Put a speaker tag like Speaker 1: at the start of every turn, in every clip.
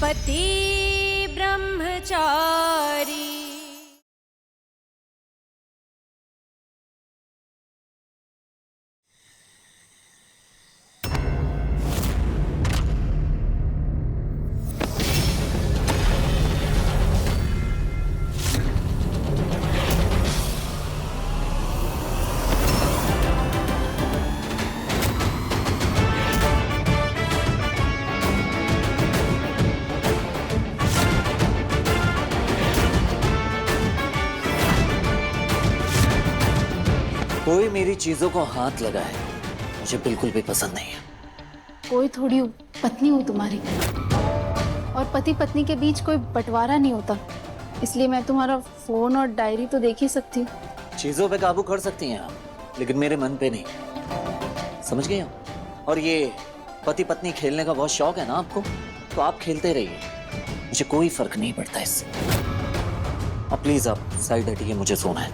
Speaker 1: पति ब्रह्मचारी।
Speaker 2: कोई मेरी चीजों को हाथ लगाए मुझे बिल्कुल भी पसंद नहीं है।
Speaker 3: कोई थोड़ी पत्नी हूँ तुम्हारी, और पति पत्नी के बीच कोई बंटवारा नहीं होता, इसलिए मैं तुम्हारा फोन और डायरी तो देख ही सकती हूँ।
Speaker 2: चीजों पे काबू कर सकती हैं आप, लेकिन मेरे मन पे नहीं। समझ गए आप? और ये पति पत्नी खेलने का बहुत शौक है ना आपको, तो आप खेलते रहिए, मुझे कोई फर्क नहीं पड़ता इससे। अब प्लीज आप साइड हटिए, मुझे सोना है।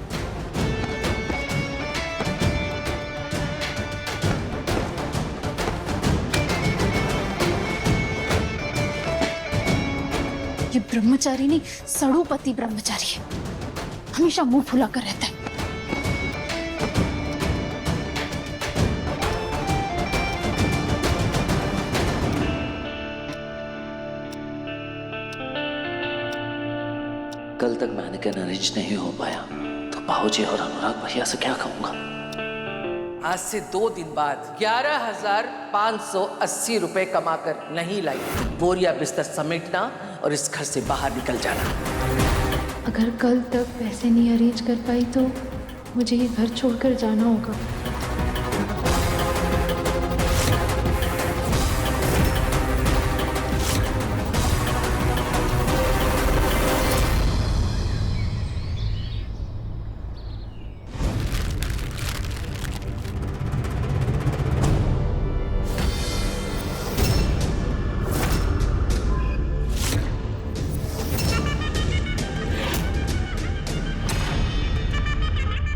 Speaker 3: ये ब्रह्मचारी नहीं, सड़ू पति ब्रह्मचारी है, हमेशा मुंह फुला कर रहता है।
Speaker 2: कल तक मैनेकन अरेंज नहीं हो पाया तो बाबूजी और अनुराग भैया से क्या कहूंगा?
Speaker 4: आज से 2 दिन बाद 11,580 रुपए कमाकर नहीं लाई, बोरिया बिस्तर समेटना और इस घर से बाहर निकल जाना।
Speaker 3: अगर कल तक पैसे नहीं अरेंज कर पाई तो मुझे ये घर छोड़कर जाना होगा।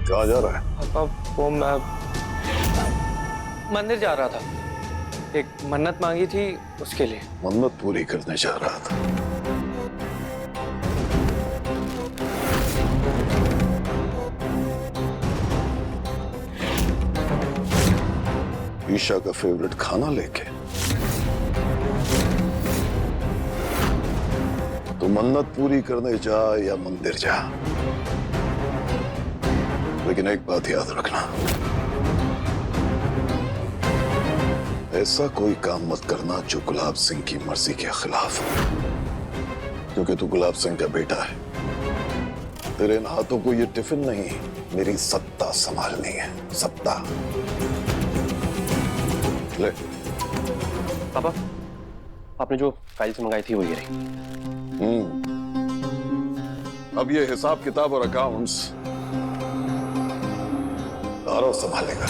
Speaker 5: कहाँ जा रहा है?
Speaker 6: पापा वो मैं मंदिर जा रहा था, एक मन्नत मांगी थी उसके लिए।
Speaker 5: मन्नत पूरी करने जा रहा था। ईशा का फेवरेट खाना लेके तो मन्नत पूरी करने जा या मंदिर जा, लेकिन एक बात याद रखना, ऐसा कोई काम मत करना जो गुलाब सिंह की मर्जी के खिलाफ हो, क्योंकि तू गुलाब सिंह का बेटा है। तेरे इन हाथों को ये टिफिन नहीं, मेरी सत्ता संभालनी है, सत्ता। ले।
Speaker 6: पापा आपने जो फाइल्स मंगाई थी वो ये रही।
Speaker 5: अब ये हिसाब किताब और अकाउंट्स आरव संभालेगा।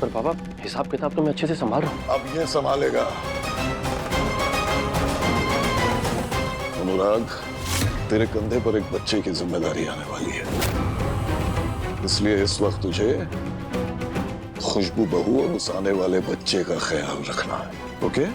Speaker 6: पर पापा हिसाब किताब तो मैं अच्छे से संभाल रहा हूँ।
Speaker 5: अब ये संभालेगा। अनुराग, तेरे कंधे पर एक बच्चे की जिम्मेदारी आने वाली है, इसलिए इस वक्त तुझे खुशबू बहू और उस आने वाले बच्चे का ख्याल रखना है, ओके?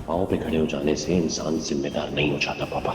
Speaker 7: पांव पे खड़े हो जाने से इंसान जिम्मेदार नहीं हो जाता पापा।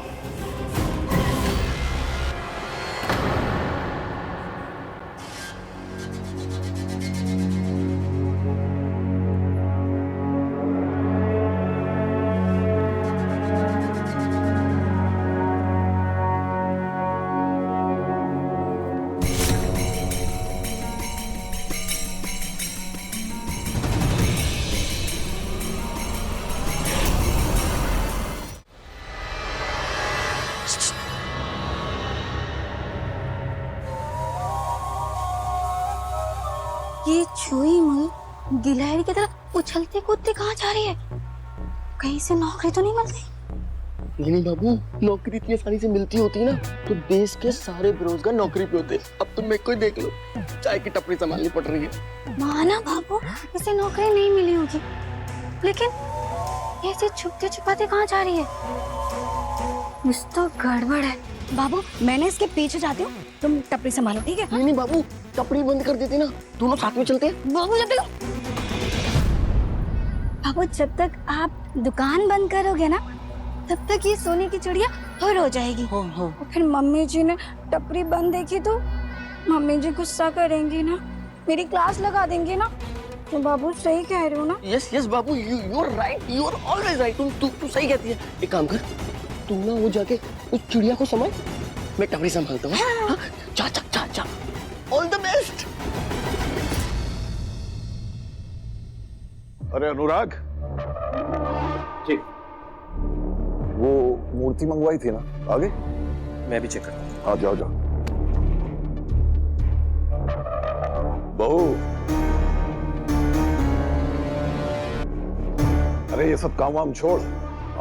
Speaker 3: ये चूही मुल गिलहरी की तरह उछलते कूदते कहाँ जा रही है? कहीं से नौकरी तो नहीं मिल गई?
Speaker 1: नहीं बाबू, नौकरी इतनी आसानी से मिलती होती ना तो देश के सारे बेरोजगार नौकरी पे होते। अब तुम मेरे को ही देख लो, चाय की टपरी संभालनी पड़ रही है।
Speaker 8: माना बाबू, इसे नौकरी नहीं मिली होगी, लेकिन ऐसे छुपते छुपाते कहाँ जा रही है? कुछ तो गड़बड़ है। बाबू, मैंने इसके पीछे जाती हूँ, तुम टपरी संभालो, ठीक है?
Speaker 1: नहीं बाबू, टपरी बंद कर देते ना, दोनों साथ में चलते हैं।
Speaker 8: बाबू जब तक बाबू जब तक आप दुकान बंद करोगे ना, तब तक ये सोने की चिड़िया और हो जाएगी। और फिर मम्मी जी ने टपरी बंद देखी तो मम्मी जी गुस्सा करेंगी ना, मेरी क्लास लगा देंगी ना। तो बाबू सही कह रहे हो ना?
Speaker 1: यस बाबू, you are right, you are always right. तू सही कहती है। एक काम कर, तू ना वो जाके उस चिड़िया को संभाल, मैं टपरी संभालता हूँ। हाँ? जा। All the best.
Speaker 5: अरे अनुराग,
Speaker 6: जी
Speaker 5: वो मूर्ति मंगवाई थी ना, आ गई?
Speaker 6: मैं भी चेक करता हूँ।
Speaker 5: हाँ जाओ। बहू, अरे ये सब काम वाम छोड़,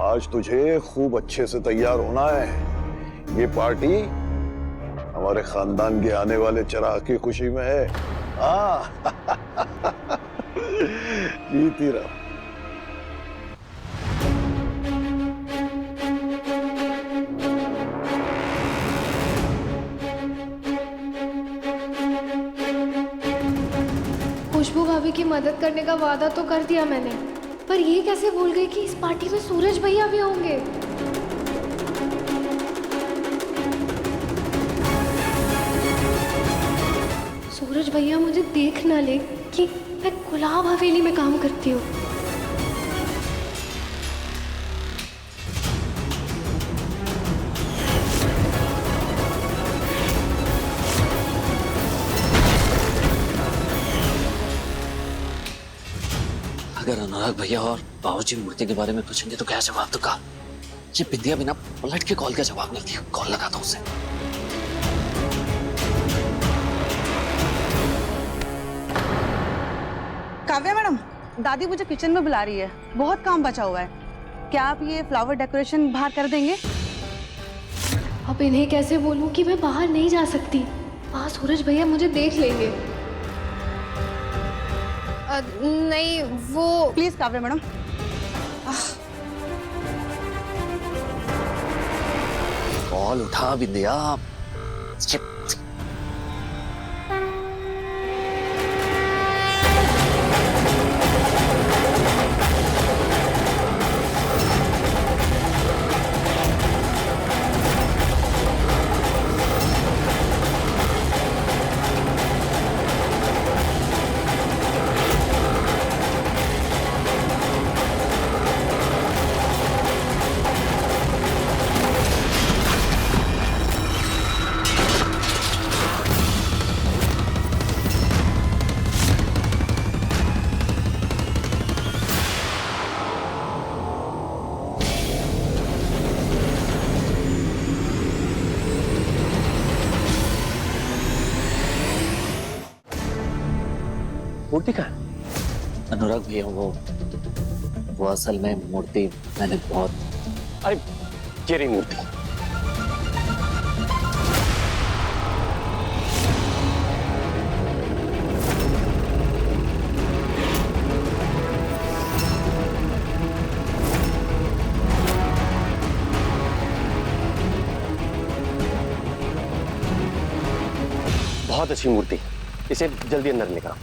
Speaker 5: आज तुझे खूब अच्छे से तैयार होना है। ये पार्टी हमारे खानदान के आने वाले चिराग की खुशी में है। जीती रहो।
Speaker 9: खुशबू भाभी की मदद करने का वादा तो कर दिया मैंने, पर ये कैसे भूल गई कि इस पार्टी में सूरज भैया भी होंगे। सूरज भैया मुझे देख ना ले कि मैं गुलाब हवेली में काम करती हूँ।
Speaker 2: अगर अनुराग भैया और बाबूजी मूर्ति के बारे में पूछेंगे तो क्या जवाब दूंगा? ये बिंदिया बिना पलट के कॉल का जवाब नहीं दिया। कॉल लगाता हूँ उसे।
Speaker 10: काव्या मैडम, दादी मुझे किचन में बुला रही है, बहुत काम बचा हुआ है। क्या आप ये फ्लावर डेकोरेशन बाहर कर देंगे?
Speaker 9: अब इन्हें कैसे बोलूं कि मैं बाहर नहीं जा सकती, वहाँ सूरज भैया मुझे देख लेंगे।
Speaker 3: नहीं, वो
Speaker 10: प्लीज काव्या मैडम।
Speaker 2: कॉल उठा बिंदिया।
Speaker 6: मूर्ति कहाँ है?
Speaker 2: अनुराग भैया वो असल में मूर्ति मैंने बहुत।
Speaker 6: अरे ये रही मूर्ति। बहुत अच्छी मूर्ति, इसे जल्दी अंदर लेकर आओ।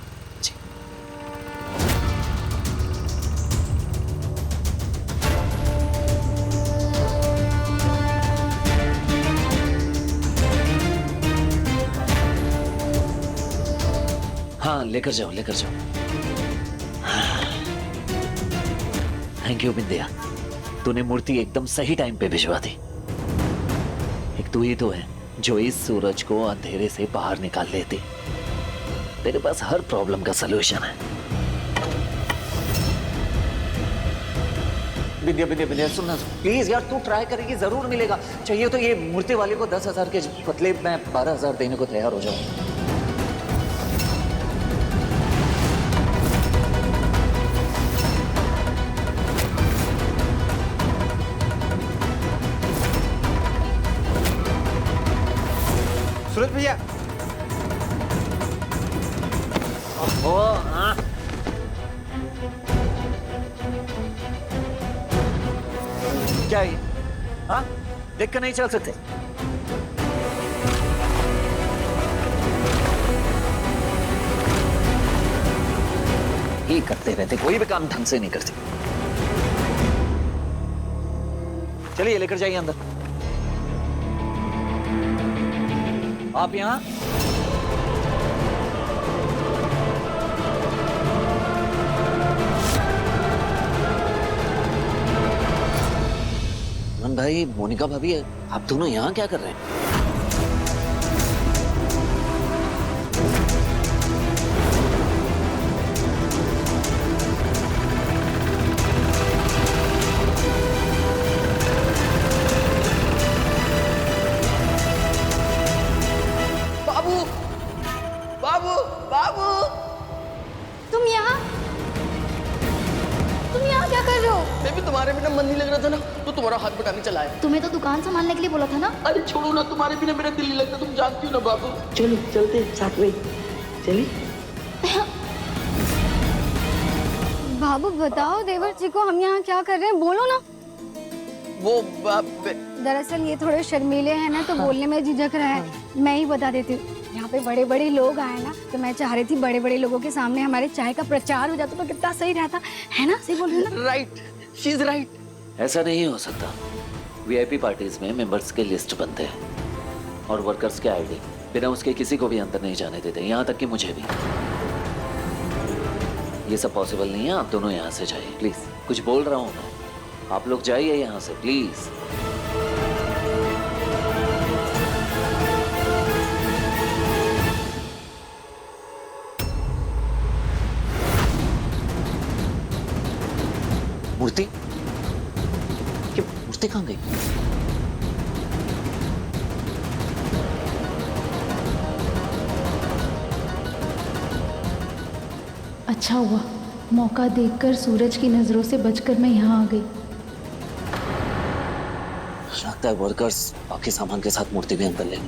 Speaker 2: हाँ लेकर जाओ। थैंक यू बिंदिया, तूने मूर्ति एकदम सही टाइम पे भिजवा दी। एक तू ही तो है जो इस सूरज को अंधेरे से बाहर निकाल लेती। तेरे पास हर प्रॉब्लम का सलूशन है। बिंदिया सुनना प्लीज यार, तू ट्राई करेगी जरूर मिलेगा। चाहिए तो ये मूर्ति वाले को 10,000 के बदले मैं 12,000 देने को तैयार हो जाऊं।
Speaker 6: भैया।
Speaker 2: ओहो, हाँ। क्या ये? हाँ? देख कर नहीं चल सकते? ये करते रहते, कोई भी काम ढंग से नहीं करते। चलिए लेकर जाइए अंदर। आप यहाँ? भाई, मोनिका भाभी, आप दोनों यहाँ क्या कर रहे हैं?
Speaker 1: बाबू, बाबू, बाबू,
Speaker 8: तुम यहाँ क्या कर रहे हो?
Speaker 1: बेबी तुम्हारे बिना मन नहीं लग रहा था ना, तो तुम्हारा हाथ बटाने चला है।
Speaker 8: तुम्हें तो दुकान संभालने के लिए बोला था ना।
Speaker 1: अरे छोड़ो ना, तुम्हारे बिना मेरा दिल नहीं लगता, तुम जानती हो ना बाबू। चलो चलते साथ में, चलिए।
Speaker 8: बाबू बताओ देवर जी को हम यहाँ क्या कर रहे हैं, बोलो ना।
Speaker 1: वो
Speaker 8: दरअसल ये थोड़े शर्मीले हैं ना, तो बोलने में झिझक रहा है। मैं ही बता देती हूँ, यहाँ पे बड़े बड़े लोग आए ना, तो मैं चाह रही थी बड़े बड़े लोगों के सामने हमारे चाय का प्रचार हो जाता तो कितना सही रहता है ना। सही बोल रही हूँ ना?
Speaker 1: Right, she is right.
Speaker 2: ऐसा नहीं हो सकता। वीआईपी पार्टीज में मेंबर्स के लिस्ट बनते हैं और वर्कर्स के आईडी, बिना उसके किसी को भी अंदर नहीं जाने देते, यहाँ तक कि मुझे भी। ये सब पॉसिबल नहीं है। आप दोनों यहाँ से जाइए प्लीज। कुछ बोल रहा हूँ मैं, आप लोग जाइए यहाँ से प्लीज। मूर्ति, ये मूर्ति कहाँ गई?
Speaker 3: अच्छा हुआ, मौका देखकर सूरज की नजरों से बचकर मैं यहाँ आ गई।
Speaker 2: लगता है वर्कर्स बाकी सामान के साथ मूर्ति भी अंदर ले गए।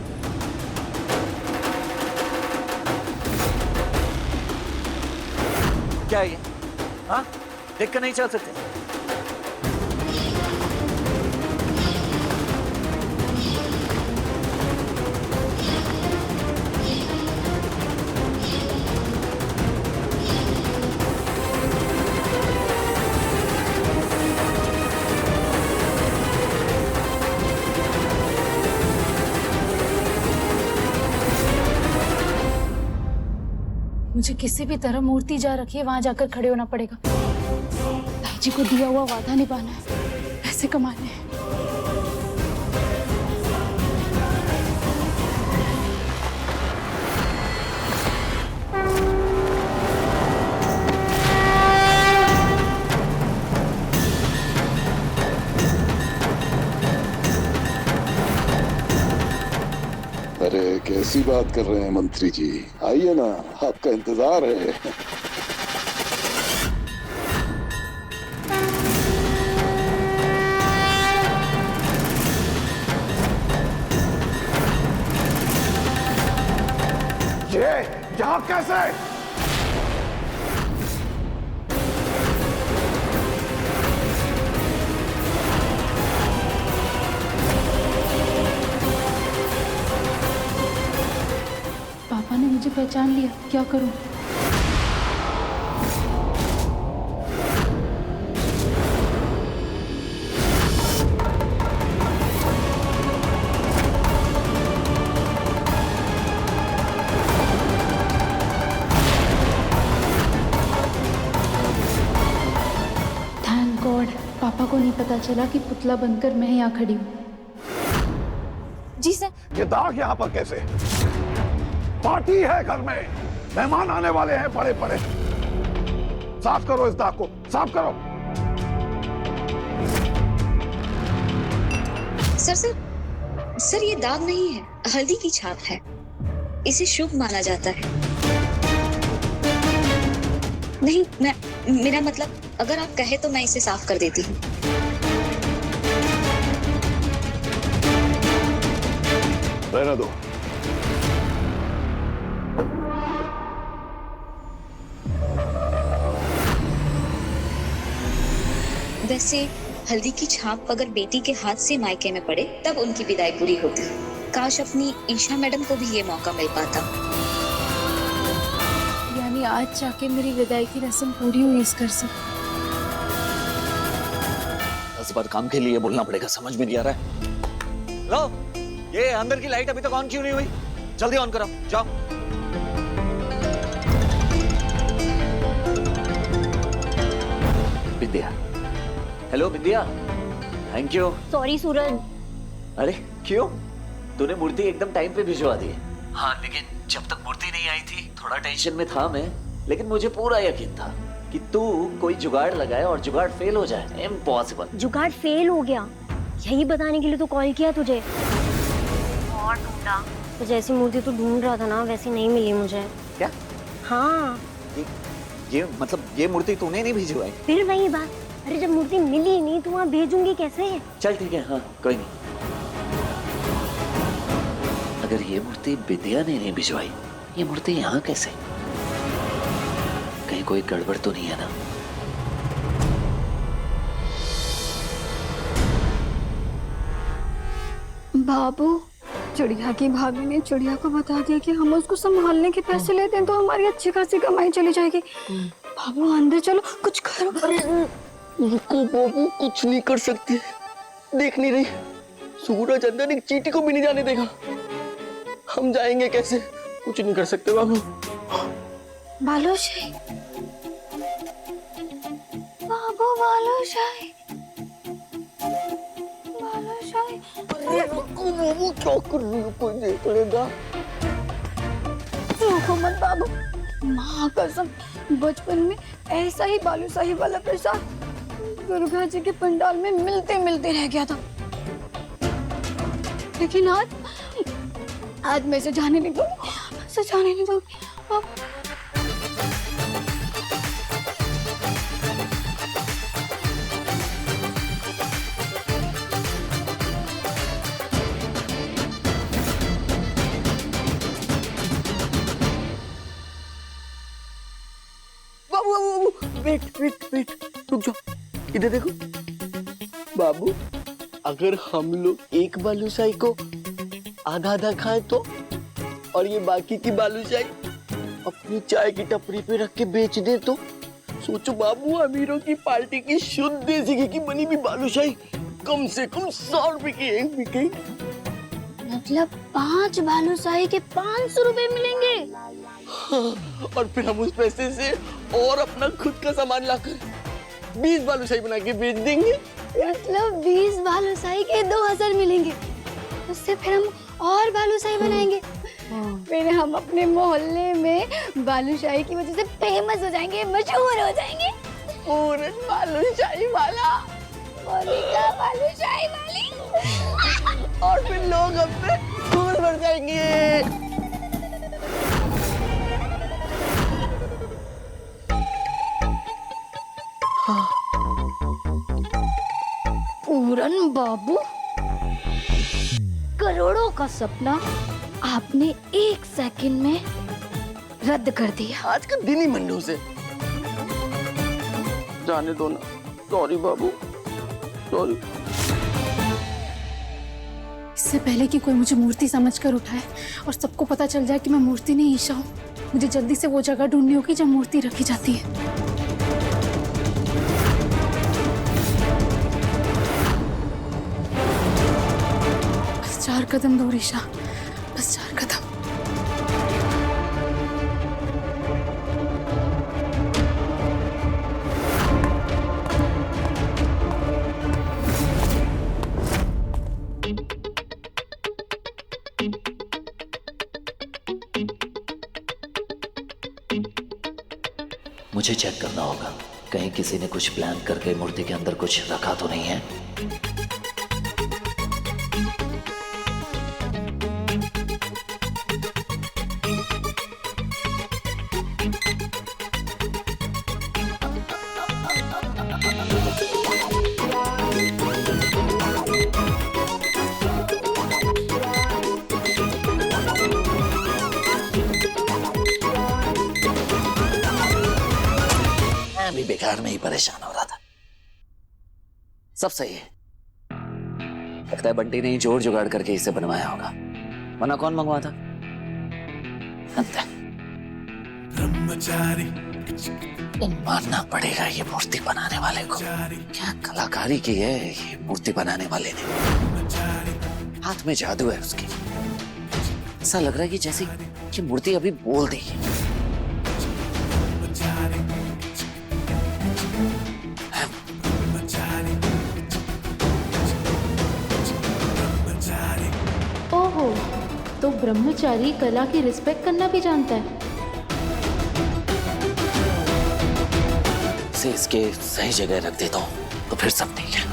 Speaker 2: क्या ये? हाँ? देख कर नहीं चल सकते?
Speaker 3: मुझे किसी भी तरह मूर्ति जा रखी है, वहां जाकर खड़े होना पड़ेगा। ताई जी को दिया हुआ वादा निभाना है, पैसे कमाने हैं।
Speaker 5: अरे कैसी बात कर रहे हैं मंत्री जी, आइए ना, आपका इंतजार है। ये यहाँ कैसे?
Speaker 3: पापा ने मुझे पहचान लिया, क्या करूं? थैंक गॉड, पापा को नहीं पता चला कि पुतला बनकर मैं यहाँ खड़ी हूँ।
Speaker 8: जी सर।
Speaker 5: ये दाग यहाँ पर कैसे? पार्टी है घर में, मेहमान आने वाले हैं बड़े बड़े। साफ करो इस दाग को, साफ करो।
Speaker 11: सर ये दाग नहीं है, हल्दी की छाप है। इसे शुभ माना जाता है। नहीं, मेरा मतलब, अगर आप कहे तो मैं इसे साफ कर देती हूँ।
Speaker 5: रहने दो,
Speaker 11: वैसे हल्दी की छाप अगर बेटी के हाथ से मायके में पड़े तब उनकी विदाई पूरी होती। काश अपनी ईशा मैडम को भी ये मौका मिल पाता।
Speaker 3: यानी आज जाके मेरी विदाई की रस्म पूरी हुई इस घर से।
Speaker 2: 10 बार काम के लिए बोलना पड़ेगा, समझ में नहीं आ रहा है। लो, ये अंदर की लाइट अभी तक ऑन क्यों नहीं हुई? जल्दी ऑन करो, जाओ। Vidya, hello Vidya, thank you.
Speaker 8: Sorry Suraj.
Speaker 2: अरे क्यों? तूने मूर्ति एकदम टाइम पे भिजवा दी। हाँ, लेकिन जब तक मूर्ति नहीं आई थी थोड़ा टेंशन में था मैं, लेकिन मुझे पूरा यकीन था कि तू कोई जुगाड़ लगाए और जुगाड़ फेल हो जाए। इम्पॉसिबल।
Speaker 8: जुगाड़ फेल हो गया, यही बताने के लिए तो कॉल किया तुझे। और ढूंढा तो जैसी मूर्ति तू ढूंढ रहा था ना वैसी नहीं मिली मुझे।
Speaker 2: क्या?
Speaker 8: हाँ।
Speaker 2: ये मतलब ये मूर्ति तूने नहीं भिजवाई?
Speaker 8: फिर वही बात, अरे जब मूर्ति मिली नहीं तो वहाँ भेजूंगी कैसे? चल
Speaker 2: ठीक है, हाँ कोई नहीं। अगर ये मूर्ति विद्या ने नहीं भिजवाई, ये मूर्ति यहाँ कैसे? कहीं कोई गड़बड़ तो नहीं है ना?
Speaker 8: बाबू, चिड़िया की भाभी ने चिड़िया को बता दिया कि हम उसको संभालने के पैसे लेते हैं तो हमारी अच्छी खासी कमाई चली जाएगी। बाबू अंदर चलो, कुछ करो।
Speaker 1: रुको बाबू, कुछ नहीं कर सकती। देख नहीं रही, सूरज अंदर एक चींटी को भी नहीं जाने देगा। हम जाएंगे कैसे? कुछ नहीं कर सकते बाबू।
Speaker 8: बालूशाही, बाबू बालूशाही, बालूशाही।
Speaker 1: अरे रुको बाबू, क्या कर रही हो? कोई देख लेगा।
Speaker 8: रोको मत बाबू, माँ कसम बचपन में ऐसा ही बालूशाही वाला प्रसाद दुर्गा जी के पंडाल में मिलते मिलते रह गया था। लेकिन आज मैं इसे जाने नहीं दूंगी, इसे जाने नहीं दूंगी।
Speaker 1: बाबू बाबू, वेट वेट वेट, रुक जाओ, इधर देखो। बाबू, अगर हम लोग एक बालूशाही को आधा आधा खाएं तो, और ये बाकी की बालूशाही अपनी चाय की टपरी पे रख के बेच दे तो? सोचो बाबू, अमीरों की पार्टी की शुद्ध देसी घी की बनी हुई बालूशाही कम से कम 100 रुपए की एक बिकेगी।
Speaker 8: मतलब 5 बालूशाही के 500 रुपए मिलेंगे।
Speaker 1: हाँ, और फिर हम उस पैसे से और अपना खुद का सामान लाकर 20 बालूशाही बना के बेच देंगे।
Speaker 8: मतलब 20 बालूशाही के 2000 मिलेंगे। उससे फिर हम और बालूशाही बनाएंगे। फिर हम अपने मोहल्ले में बालूशाही की वजह से फेमस हो जाएंगे, मशहूर हो जाएंगे।
Speaker 1: पूरन बालूशाही वाला,
Speaker 8: मोनिका बालूशाही वाली।
Speaker 1: और फिर लोग अपने फूल भर जाएंगे।
Speaker 8: पूरन बाबू, करोड़ों का सपना आपने 1 सेकंड में रद्द कर दिया।
Speaker 1: आज का दिन ही मंडू से। जाने दो ना, सॉरी बाबू, सॉरी।
Speaker 3: इससे पहले कि कोई मुझे मूर्ति समझकर उठाए और सबको पता चल जाए कि मैं मूर्ति नहीं ईशा हूँ, मुझे जल्दी से वो जगह ढूंढनी होगी जहाँ मूर्ति रखी जाती है। 4 कदम दूर ईशा, बस 4 कदम।
Speaker 2: मुझे चेक करना होगा, कहीं किसी ने कुछ प्लान करके मूर्ति के अंदर कुछ रखा तो नहीं है। मैं भी बेकार में ही परेशान हो रहा था। सब सही है। लगता है बंटी ने ही जोड़ जुगाड़ करके इसे बनवाया होगा, वरना कौन मंगवाता? अंत मानना पड़ेगा ये मूर्ति बनाने वाले को। क्या कलाकारी की है ये मूर्ति बनाने वाले ने। हाथ में जादू है उसकी। ऐसा लग रहा है कि जैसे ये मूर्ति अभी बोल रही है।
Speaker 3: ओहो, तो ब्रह्मचारी कला की रिस्पेक्ट करना भी जानता है।
Speaker 2: इसे इसके सही जगह रख देता हूँ तो फिर सब ठीक है।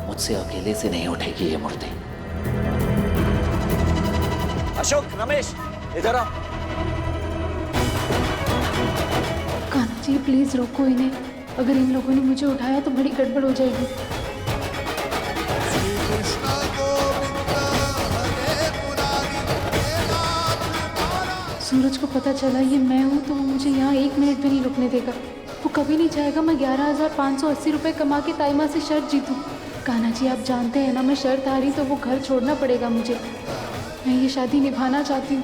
Speaker 2: मुझसे अकेले से नहीं उठेगी ये मूर्ति। अशोक, रमेश, इधर आओ।
Speaker 3: कान्हा जी प्लीज रोको इन्हें, अगर इन लोगों ने मुझे उठाया तो बड़ी गड़बड़ हो जाएगी। सूरज को पता चला ये मैं हूँ तो वो मुझे यहाँ 1 मिनट भी नहीं रुकने देगा। वो कभी नहीं चाहेगा मैं 11,580 रुपये कमा के ताइमा से शर्त जीतूँ। कान्हा जी आप जानते हैं ना, मैं शर्त हारी तो वो घर छोड़ना पड़ेगा मुझे। मैं ये शादी निभाना चाहती हूँ।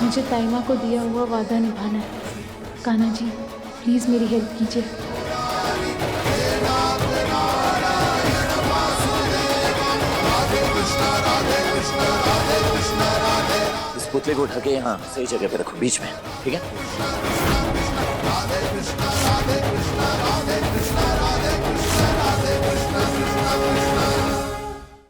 Speaker 3: मुझे ताइमा को दिया हुआ वादा निभाना है। कान्हा जी प्लीज़ मेरी हेल्प कीजिए।
Speaker 2: इस पुतले को उठा के यहाँ सही जगह पे रखो, बीच में, ठीक है?